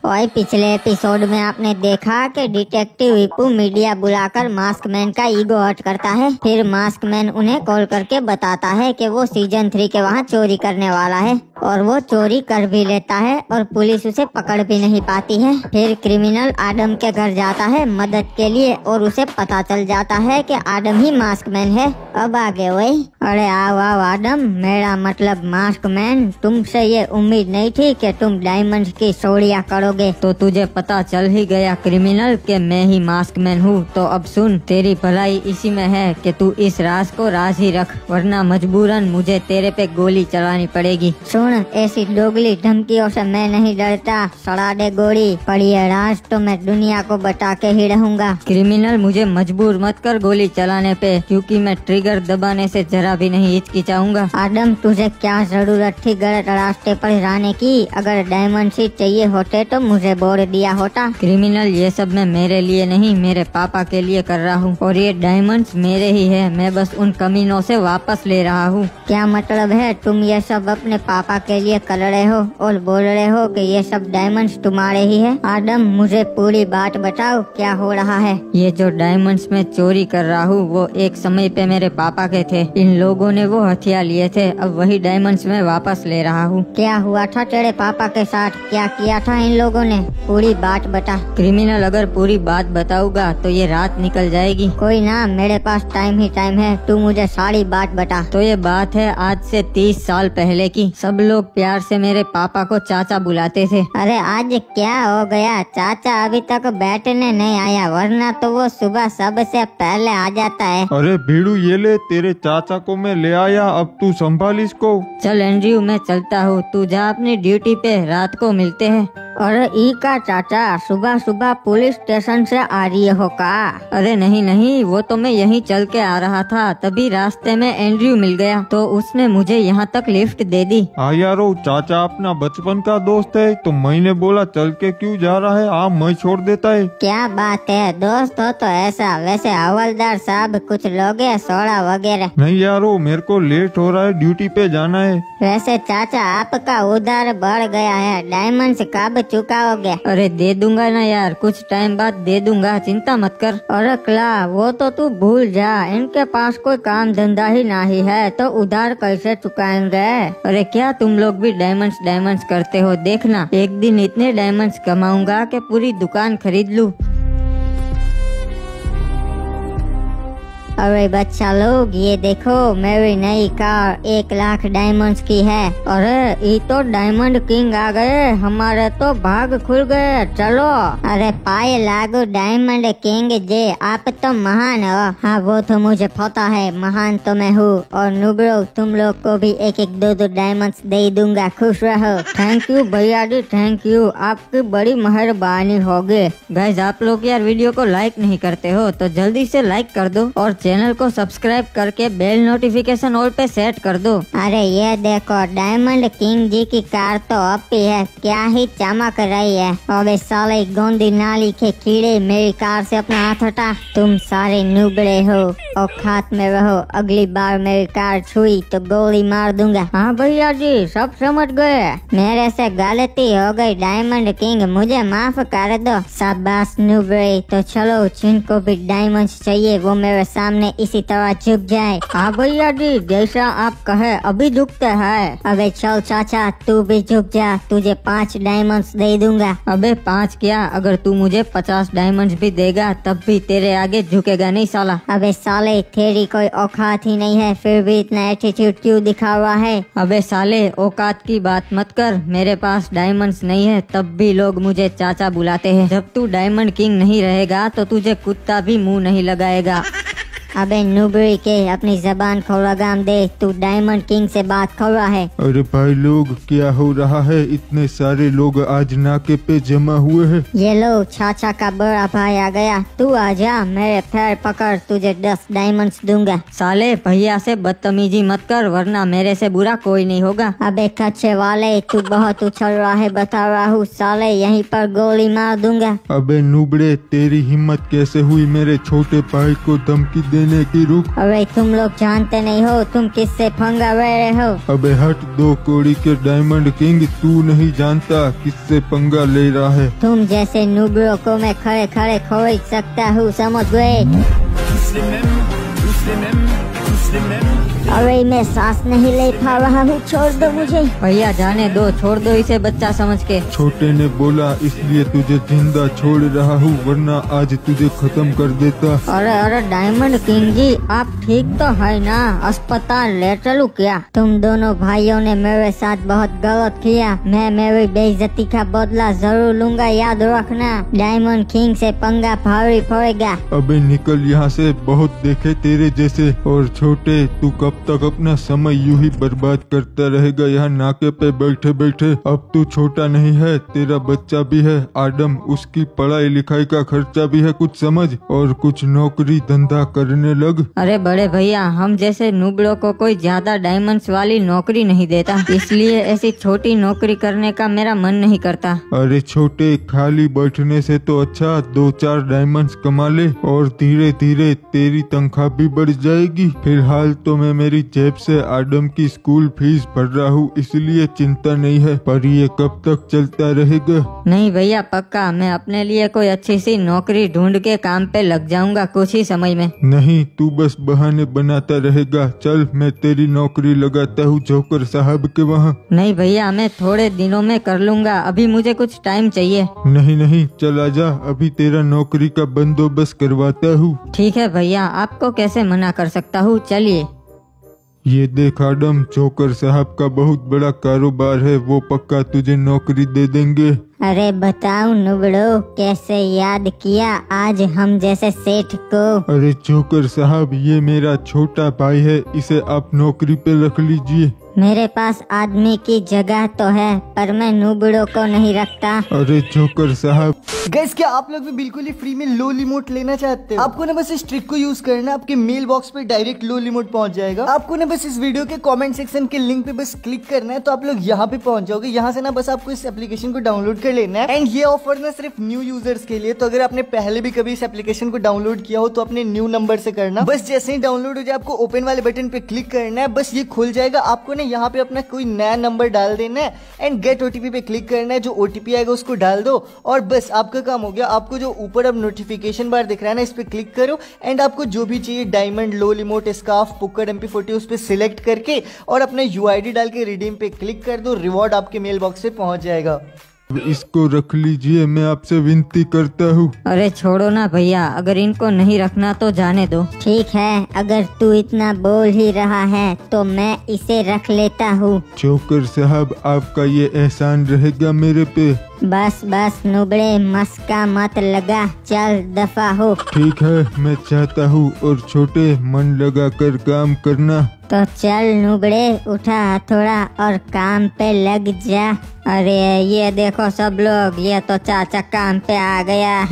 और पिछले एपिसोड में आपने देखा कि डिटेक्टिव विपू मीडिया बुलाकर मास्क मैन का ईगो हर्ट करता है। फिर मास्क मैन उन्हें कॉल करके बताता है कि वो सीजन 3 के वहाँ चोरी करने वाला है और वो चोरी कर भी लेता है और पुलिस उसे पकड़ भी नहीं पाती है। फिर क्रिमिनल आदम के घर जाता है मदद के लिए और उसे पता चल जाता है कि आदम ही मास्क मैन है। अब आगे वही, अरे आओ आओ आदम, मेरा मतलब मास्क मैन, तुमसे ये उम्मीद नहीं थी कि तुम डायमंड की चोरियां करोगे। तो तुझे पता चल ही गया क्रिमिनल कि मैं ही मास्क मैन हूँ। तो अब सुन, तेरी भलाई इसी में है कि तू इस राज को राज ही रख, वरना मजबूरन मुझे तेरे पे गोली चलानी पड़ेगी। सुन, ऐसी दोगली धमकियों से मैं नहीं डरता, सड़ा दे गोली, पर ये राज तो मैं दुनिया को बता के ही रहूंगा। क्रिमिनल, मुझे मजबूर मत कर गोली चलाने पे, क्योंकि मैं ट्रिगर दबाने से जरा भी नहीं हिचकिचाऊंगा। आदम, तुझे क्या जरूरत थी गलत रास्ते पर जाने की? अगर डायमंड सीट चाहिए होते तो मुझे बोल दिया होता। क्रिमिनल, ये सब मैं मेरे लिए नहीं, मेरे पापा के लिए कर रहा हूँ और ये डायमंड्स मेरे ही है। मैं बस उन कमीनों से वापस ले रहा हूँ। क्या मतलब है? तुम ये सब अपने पापा के लिए कर रहे हो और बोल रहे हो कि ये सब डायमंड्स तुम्हारे ही है? आदम, मुझे पूरी बात बताओ, क्या हो रहा है? ये जो डायमंड्स में चोरी कर रहा हूँ वो एक समय पे मेरे पापा के थे। इन लोगों ने वो हथियार लिए थे, अब वही डायमंड्स में वापस ले रहा हूँ। क्या हुआ था तेरे पापा के साथ? क्या किया था इन लोगों ने? पूरी बात बता। क्रिमिनल, अगर पूरी बात बताऊंगा तो ये रात निकल जाएगी। कोई ना, मेरे पास टाइम ही टाइम है, तू मुझे सारी बात बता। तो ये बात है आज से 30 साल पहले की। सब लोग प्यार से मेरे पापा को चाचा बुलाते थे। अरे आज क्या हो गया? चाचा अभी तक बैठने नहीं आया, वरना तो वो सुबह सबसे पहले आ जाता है। अरे भीड़ू, ये ले, तेरे चाचा को मैं ले आया, अब तू संभाल इसको। चल एंड्रयू, मैं चलता हूँ, तू जा अपनी ड्यूटी पे, रात को मिलते हैं। और ई का चाचा सुबह सुबह पुलिस स्टेशन से आ रही हो का? अरे नहीं नहीं, वो तो मैं यहीं चल के आ रहा था, तभी रास्ते में एंड्रयू मिल गया तो उसने मुझे यहाँ तक लिफ्ट दे दी। हाँ यारो, चाचा अपना बचपन का दोस्त है, तो मैंने बोला चल के क्यों जा रहा है, आप मैं छोड़ देता है। क्या बात है, दोस्त हो तो ऐसा। वैसे हवलदार साहब कुछ लोगे सोडा वगैरह? नहीं यारो, मेरे को लेट हो रहा है, ड्यूटी पे जाना है। वैसे चाचा, आपका उधार बढ़ गया है, डायमंड से कब चुकाओगे? अरे दे दूंगा ना यार, कुछ टाइम बाद दे दूंगा, चिंता मत कर। अरे क्ला, वो तो तू भूल जा, इनके पास कोई काम धंधा ही नहीं है तो उधार कैसे चुकाएंगे? अरे क्या तुम लोग भी डायमंड्स करते हो? देखना, एक दिन इतने डायमंड्स कमाऊंगा कि पूरी दुकान खरीद लूं। अरे बच्चा लोग, ये देखो मेरी नई कार 1 लाख डायमंड्स की है। अरे ये तो डायमंड किंग आ गए, हमारे तो भाग खुल गए, चलो। अरे पाए लागू डायमंड किंग जे, आप तो महान हो। हाँ वो तो मुझे पता है, महान तो मैं हूँ। और नुबरो, तुम लोग को भी 1-1 2-2 डायमंड्स दे दूंगा, खुश रहो। थैंक यू भैया जी, थैंक यू, आपकी बड़ी मेहरबानी होगी। गाइस, आप लोग यार वीडियो को लाइक नहीं करते हो तो जल्दी से लाइक कर दो और चैनल को सब्सक्राइब करके बेल नोटिफिकेशन ऑल पे सेट कर दो। अरे ये देखो, डायमंड किंग जी की कार तो अपी है, क्या ही चमक रही है। अबे साले गोंदी नाली के कीड़े, मेरी कार से अपना हाथ हटा। तुम सारे नुबड़े हो, औकात में रहो, अगली बार मेरी कार छुई तो गोली मार दूंगा। हाँ भैया जी, सब समझ गए, मेरे से गलती हो गई, डायमंड किंग मुझे माफ कर दो। शाबाश नुबड़े, तो चलो जिनको भी डायमंड्स चाहिए वो मेरे सामने इसी तरह झुक जाए। हाँ भैया जी, जैसा आप कहे अभी झुकते हैं। अबे चल चाचा, तू भी झुक जा, तुझे 5 डायमंड्स दे दूंगा। अबे 5 क्या, अगर तू मुझे 50 डायमंड्स भी देगा तब भी तेरे आगे झुकेगा नहीं साला। अबे साले, तेरी कोई औकात ही नहीं है, फिर भी इतना एटीट्यूड क्यों दिखा हुआ है? अबे साले, औकात की बात मत कर, मेरे पास डायमंड्स नहीं है तब भी लोग मुझे चाचा बुलाते हैं। जब तू डायमंड किंग नहीं रहेगा तो तुझे कुत्ता भी मुंह नहीं लगाएगा। अबे नुबरी के, अपनी जबान को लगाम दे, तू डायमंड किंग से बात कर रहा है। अरे भाई लोग, क्या हो रहा है? इतने सारे लोग आज नाके पे जमा हुए हैं। ये लो, चाचा का बड़ा भाई आ गया, तू आजा, मेरे पैर पकड़, तुझे 10 डायमंड्स दूंगा। साले, भैया से बदतमीजी मत कर, वरना मेरे से बुरा कोई नहीं होगा। अबे कच्चे वाले, तू बहुत उछल रहा है, बता रहा हूँ, साले यहीं पर गोली मार दूंगा। अबे नुबड़े, तेरी हिम्मत कैसे हुई मेरे छोटे भाई को धमकी दे देने की रुक। अबे तुम लोग जानते नहीं हो तुम किससे पंगा ले रहे हो। अबे हट, 2 कौड़ी के डायमंड किंग, तू नहीं जानता किससे पंगा ले रहा है। तुम जैसे नुबड़ों को मैं खड़े खड़े खोल सकता हूँ, समझ गए। अरे मैं सांस नहीं ले पा रहा हूँ, छोड़ दो मुझे। भैया जाने दो, छोड़ दो इसे बच्चा समझ के। छोटे ने बोला इसलिए तुझे जिंदा छोड़ रहा हूँ, वरना आज तुझे खत्म कर देता। अरे डायमंड किंग जी, आप ठीक तो है ना? अस्पताल ले चलूं क्या? तुम दोनों भाइयों ने मेरे साथ बहुत गलत किया, मैं मेरी बेइज्जती का बदला जरूर लूंगा, याद रखना। डायमंड किंग से पंगा भारी पड़ेगा। अबे निकल यहाँ से, बहुत देखे तेरे जैसे। और छोटे, तू कब तक अपना समय यूं ही बर्बाद करता रहेगा यहाँ नाके पे बैठे बैठे? अब तू छोटा नहीं है, तेरा बच्चा भी है आदम, उसकी पढ़ाई लिखाई का खर्चा भी है कुछ समझ, और कुछ नौकरी धंधा करने लग। अरे बड़े भैया, हम जैसे नुबड़ों को कोई ज्यादा डायमंड्स वाली नौकरी नहीं देता, इसलिए ऐसी छोटी नौकरी करने का मेरा मन नहीं करता। अरे छोटे, खाली बैठने से तो अच्छा 2-4 डायमंड्स कमा ले, और धीरे धीरे तेरी तनख्वाह भी बढ़ जाएगी। फिलहाल तो मैं मेरी जेब से आदम की स्कूल फीस भर रहा हूँ, इसलिए चिंता नहीं है, पर ये कब तक चलता रहेगा? नहीं भैया, पक्का मैं अपने लिए कोई अच्छी सी नौकरी ढूंढ के काम पे लग जाऊंगा कुछ ही समय में। नहीं, तू बस बहाने बनाता रहेगा। चल मैं तेरी नौकरी लगाता हूँ जोकर साहब के वहाँ। नहीं भैया, मैं थोड़े दिनों में कर लूंगा, अभी मुझे कुछ टाइम चाहिए। नहीं नहीं, चल आजा, अभी तेरा नौकरी का बंदोबस्त करवाता हूँ। ठीक है भैया, आपको कैसे मना कर सकता हूँ, चलिए। ये देख आदम, जोकर साहब का बहुत बड़ा कारोबार है, वो पक्का तुझे नौकरी दे देंगे। अरे बताओ नुबड़ो, कैसे याद किया आज हम जैसे सेठ को? अरे जोकर साहब, ये मेरा छोटा भाई है, इसे आप नौकरी पे रख लीजिए। मेरे पास आदमी की जगह तो है, पर मैं नुबड़ों को नहीं रखता। अरे जोकर साहब। गाइस, क्या आप लोग भी बिल्कुल ही फ्री में लो लिमोट लेना चाहते हो? आपको ना बस इस ट्रिक को यूज करना है, आपके मेल बॉक्स पे डायरेक्ट लो लिमोट पहुंच जाएगा। आपको ना बस इस वीडियो के कमेंट सेक्शन के लिंक पे बस क्लिक करना है, तो आप लोग यहाँ पे पहुंच जाओगे। यहाँ से ना बस आपको इस एप्लीकेशन को डाउनलोड कर लेना है। एंड ये ऑफर ना सिर्फ न्यू यूजर्स के लिए, तो अगर आपने पहले भी कभी इस एप्लीकेशन को डाउनलोड किया हो तो अपने न्यू नंबर से करना। बस जैसे ही डाउनलोड हो जाए, आपको ओपन वाले बटन पे क्लिक करना है, बस ये खुल जाएगा। आपको ना यहाँ पे अपना कोई नया नंबर डाल देना है एंड गेट ओटीपी पे क्लिक करना है। जो ओटीपी आएगा उसको डाल दो और बस आपका काम हो गया। आपको जो ऊपर अब नोटिफिकेशन बार दिख रहा है ना, इस पे क्लिक करो एंड आपको जो भी चाहिए डायमंड, लो लिमोट, स्कार्फ, पुक्कड़, MP40 उस पे सिलेक्ट करके और अपना UID डाल के रिडीम पे क्लिक कर दो। रिवॉर्ड आपके मेल बॉक्स पे पहुंच जाएगा। इसको रख लीजिए, मैं आपसे विनती करता हूँ। अरे छोड़ो ना भैया, अगर इनको नहीं रखना तो जाने दो। ठीक है, अगर तू इतना बोल ही रहा है तो मैं इसे रख लेता हूँ। जोकर साहब, आपका ये एहसान रहेगा मेरे पे। बस बस नुबड़े, मस्का मत लगा, चल दफा हो। ठीक है, मैं चाहता हूँ, और छोटे मन लगा कर काम करना। तो चल नुबड़े, उठा हथौड़ा और काम पे लग जा। अरे ये देखो सब लोग, ये तो चाचा काम पे आ गया।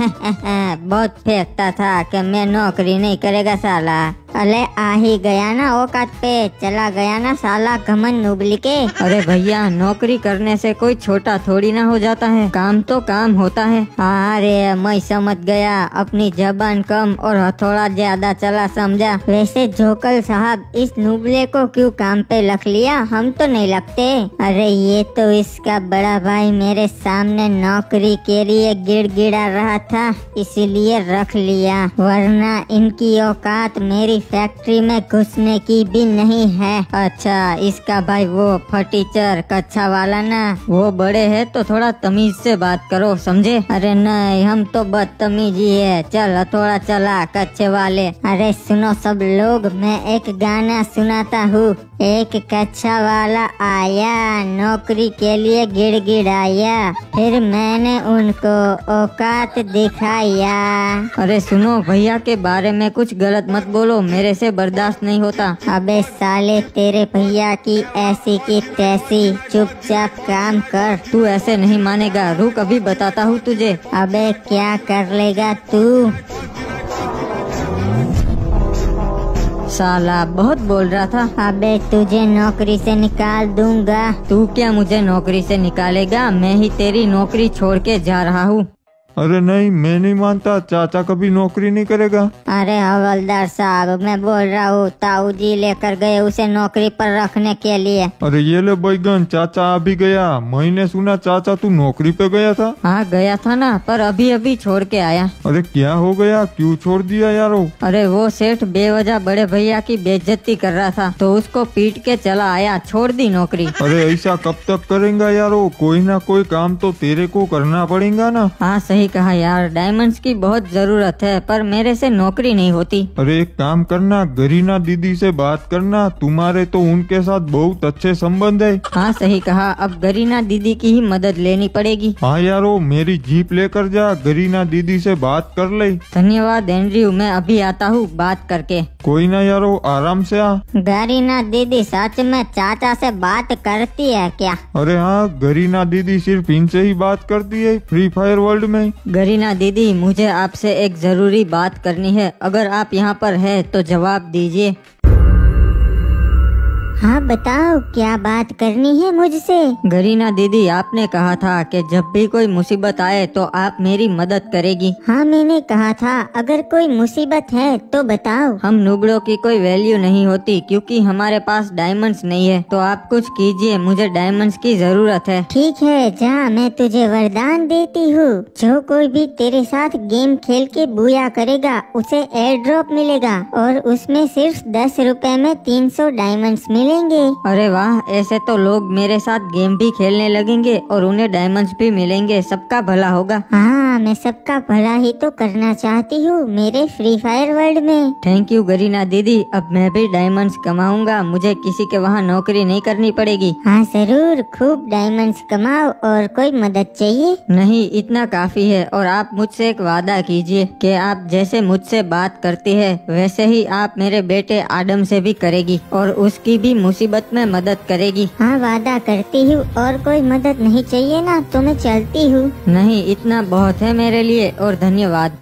बहुत फेंकता था कि मैं नौकरी नहीं करेगा साला। अरे आ ही गया ना औकात पे, चला गया ना साला घमंड नुबली के। अरे भैया, नौकरी करने से कोई छोटा थोड़ी ना हो जाता है, काम तो काम होता है। अरे मैं समझ गया, अपनी जबान कम और हथौड़ा ज्यादा चला समझा। वैसे जोकर साहब, इस नुबले को क्यों काम पे रख लिया? हम तो नहीं लगते। अरे ये तो इसका बड़ा भाई मेरे सामने नौकरी के लिए गिड़गिड़ा रहा था, इसीलिए रख लिया, वरना इनकी औकात मेरी फैक्ट्री में घुसने की भी नहीं है। अच्छा, इसका भाई वो फटीचर कच्चा वाला ना, वो बड़े है तो थोड़ा तमीज से बात करो, समझे? अरे नहीं, हम तो बदतमीज ही है। चल हथौड़ा चला कच्चे वाले। अरे सुनो सब लोग, मैं एक गाना सुनाता हूँ। एक कच्चा वाला आया, नौकरी के लिए गिड़गिड़ाया, फिर मैंने उनको औकात दिखाया। अरे सुनो, भैया के बारे में कुछ गलत मत बोलो, मेरे से बर्दाश्त नहीं होता। अबे साले, तेरे भैया की ऐसी की तैसी, चुपचाप काम कर। तू ऐसे नहीं मानेगा, रुक अभी बताता हूँ तुझे। अबे क्या कर लेगा तू? साला बहुत बोल रहा था। अबे तुझे नौकरी से निकाल दूंगा। तू क्या मुझे नौकरी से निकालेगा? मैं ही तेरी नौकरी छोड़ के जा रहा हूँ। अरे नहीं, मैं नहीं मानता, चाचा कभी नौकरी नहीं करेगा। अरे हवलदार साहब, मैं बोल रहा हूँ ताऊ जी लेकर गए उसे नौकरी पर रखने के लिए। अरे ये ले बैगन, चाचा आ भी गया। मैंने सुना चाचा तू नौकरी पे गया था। हाँ गया था ना, पर अभी अभी छोड़ के आया। अरे क्या हो गया, क्यों छोड़ दिया यारो? अरे वो सेठ बेवजह बड़े भैया की बेइज्जती कर रहा था तो उसको पीट के चला आया, छोड़ दी नौकरी। अरे ऐसा कब तक करेगा यारो, कोई ना कोई काम तो तेरे को करना पड़ेगा ना। हाँ सही कहा यार, डायमंड्स की बहुत जरूरत है पर मेरे से नौकरी नहीं होती। अरे एक काम करना, गरीना दीदी से बात करना, तुम्हारे तो उनके साथ बहुत अच्छे संबंध है। हाँ सही कहा, अब गरीना दीदी की ही मदद लेनी पड़ेगी। हाँ यारो, मेरी जीप लेकर जा, गरीना दीदी से बात कर ले। धन्यवाद एंड्रयू, मैं अभी आता हूँ बात करके। कोई ना यारो, आराम से आ। गरीना दीदी सच में चाचा से बात करती है क्या? अरे हाँ, गरीना दीदी सिर्फ इनसे ही बात करती है फ्री फायर वर्ल्ड में। गरीना दीदी, मुझे आपसे एक जरूरी बात करनी है, अगर आप यहाँ पर है तो जवाब दीजिए। हाँ बताओ, क्या बात करनी है मुझसे? गरीना दीदी, आपने कहा था कि जब भी कोई मुसीबत आए तो आप मेरी मदद करेगी। हाँ मैंने कहा था, अगर कोई मुसीबत है तो बताओ। हम नुबड़ों की कोई वैल्यू नहीं होती क्योंकि हमारे पास डायमंड्स नहीं है, तो आप कुछ कीजिए, मुझे डायमंड्स की जरूरत है। ठीक है, जा मैं तुझे वरदान देती हूँ, जो कोई भी तेरे साथ गेम खेल के बूया करेगा उसे एयर ड्रॉप मिलेगा और उसमें सिर्फ 10 रुपए में 300 डायमंड्स मिलेंगे। अरे वाह, ऐसे तो लोग मेरे साथ गेम भी खेलने लगेंगे और उन्हें डायमंड्स भी मिलेंगे, सबका भला होगा। हाँ, मैं सबका भला ही तो करना चाहती हूँ मेरे फ्री फायर वर्ल्ड में। थैंक यू गरीना दीदी, अब मैं भी डायमंड्स कमाऊंगा, मुझे किसी के वहाँ नौकरी नहीं करनी पड़ेगी। हाँ जरूर, खूब डायमंड्स कमाओ। और कोई मदद चाहिए? नहीं, इतना काफी है। और आप मुझसे एक वादा कीजिए कि आप जैसे मुझसे बात करती है वैसे ही आप मेरे बेटे आदम से भी करेगी और उसकी भी मुसीबत में मदद करेगी। हाँ वादा करती हूँ। और कोई मदद नहीं चाहिए ना तो मैं चलती हूँ। नहीं, इतना बहुत है मेरे लिए और धन्यवाद।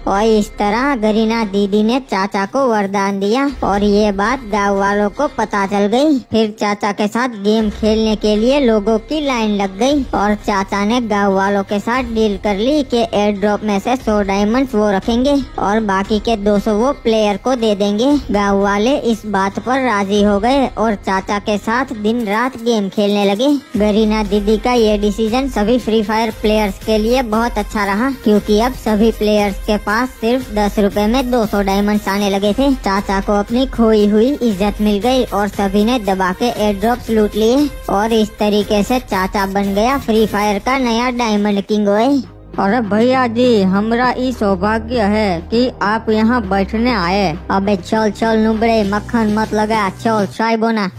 और इस तरह गरीना दीदी ने चाचा को वरदान दिया और ये बात गांव वालों को पता चल गई। फिर चाचा के साथ गेम खेलने के लिए लोगों की लाइन लग गई और चाचा ने गांव वालों के साथ डील कर ली कि एयर ड्रॉप में से 100 डायमंड्स वो रखेंगे और बाकी के 200 वो प्लेयर को दे देंगे। गांव वाले इस बात पर राजी हो गए और चाचा के साथ दिन रात गेम खेलने लगे। गरीना दीदी का ये डिसीजन सभी फ्री फायर प्लेयर्स के लिए बहुत अच्छा रहा क्योंकि अब सभी प्लेयर्स के पास सिर्फ 10 रुपए में 200 डायमंड्स आने लगे थे। चाचा को अपनी खोई हुई इज्जत मिल गई और सभी ने दबा के एयर ड्रॉप्स लूट लिए और इस तरीके से चाचा बन गया फ्री फायर का नया डायमंड किंग। अरे भैया जी, हमरा ई सौभाग्य है कि आप यहाँ बैठने आए। अबे चल चल नुबड़े, मक्खन मत लगा, चल चाय बोना।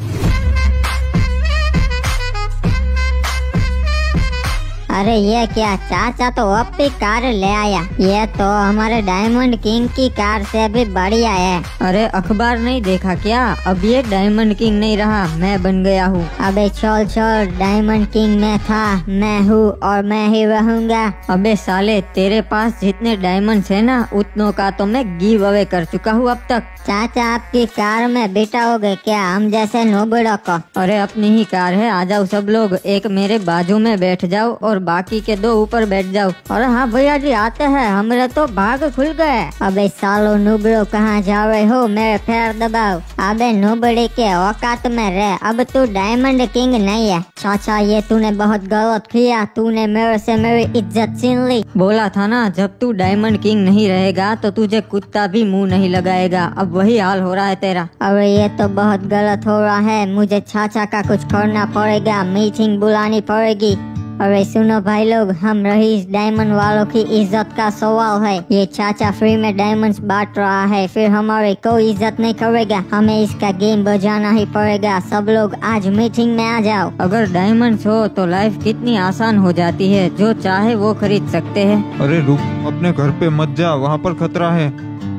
अरे ये क्या, चाचा तो अब भी कार ले आया। ये तो हमारे डायमंड किंग की कार से भी बढ़िया है। अरे अखबार नहीं देखा क्या? अब ये डायमंड किंग नहीं रहा, मैं बन गया हूँ। अबे चल चल, डायमंड किंग में था, मैं हूँ और मैं ही रहूँगा। अबे साले, तेरे पास जितने डायमंड्स है ना उतनों का तो मैं गिव अवे कर चुका हूँ अब तक। चाचा आपकी कार में बिठाओगे क्या हम जैसे नोबड़ों को? अरे अपनी ही कार है, आ जाओ सब लोग, एक मेरे बाजू में बैठ जाओ और बाकी के 2 ऊपर बैठ जाओ। अरे हाँ भैया जी आते हैं, हमारे तो भाग खुल गए। अबे सालो नुबड़ो कहाँ जा रहे हो, मेरे पैर दबाओ। अबे नुबड़े के औकात में रह, अब तू डायमंड किंग नहीं है। चाचा ये तूने बहुत गलत किया, तूने मेरे से मेरी इज्जत छीन ली। बोला था ना, जब तू डायमंड किंग नहीं रहेगा तो तुझे कुत्ता भी मुंह नहीं लगाएगा। अब वही हाल हो रहा है तेरा। अरे ये तो बहुत गलत हो रहा है, मुझे चाचा का कुछ करना पड़ेगा, मीटिंग बुलानी पड़ेगी। अरे सुनो भाई लोग, हम रईस डायमंड वालों की इज्जत का सवाल है। ये चाचा फ्री में डायमंड्स बांट रहा है, फिर हमारी कोई इज्जत नहीं करेगा, हमें इसका गेम बजाना ही पड़ेगा। सब लोग आज मीटिंग में आ जाओ। अगर डायमंड्स हो तो लाइफ कितनी आसान हो जाती है, जो चाहे वो खरीद सकते हैं। अरे रुक, अपने घर पे मत जा, वहाँ पर खतरा है।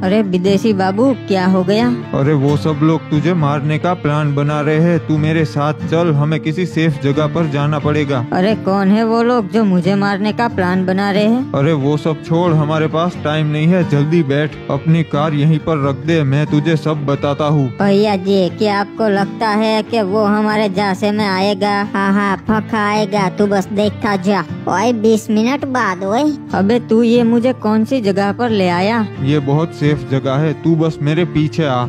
अरे विदेशी बाबू, क्या हो गया? अरे वो सब लोग तुझे मारने का प्लान बना रहे हैं। तू मेरे साथ चल, हमें किसी सेफ जगह पर जाना पड़ेगा। अरे कौन है वो लोग जो मुझे मारने का प्लान बना रहे हैं? अरे वो सब छोड़, हमारे पास टाइम नहीं है। जल्दी बैठ, अपनी कार यहीं पर रख दे, मैं तुझे सब बताता हूँ। भैया जी, क्या आपको लगता है कि वो हमारे जासे में आएगा? हाँ पक्का आएगा, तू बस देखता जा। ओए 20 मिनट बाद। ओए अबे तू ये मुझे कौन सी जगह पर ले आया? ये बहुत सेफ जगह है, तू बस मेरे पीछे आ।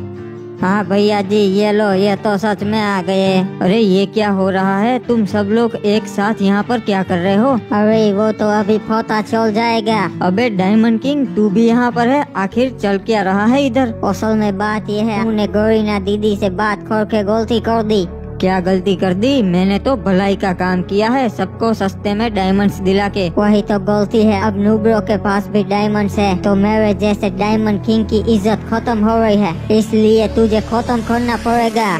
हाँ भैया जी, ये लो, ये तो सच में आ गए। अरे ये क्या हो रहा है? तुम सब लोग एक साथ यहाँ पर क्या कर रहे हो? अरे वो तो अभी पता चल जाएगा। अबे डायमंड किंग, तू भी यहाँ पर है? आखिर चल क्या रहा है इधर? असल में बात ये है, तूने गोरीना दीदी से बात करके गलती कर दी। क्या गलती कर दी? मैंने तो भलाई का काम किया है, सबको सस्ते में डायमंड्स दिला के। वही तो गलती है। अब नूबरो के पास भी डायमंड्स है, तो मेरे जैसे डायमंड किंग की इज्जत खत्म हो रही है, इसलिए तुझे खत्म करना पड़ेगा।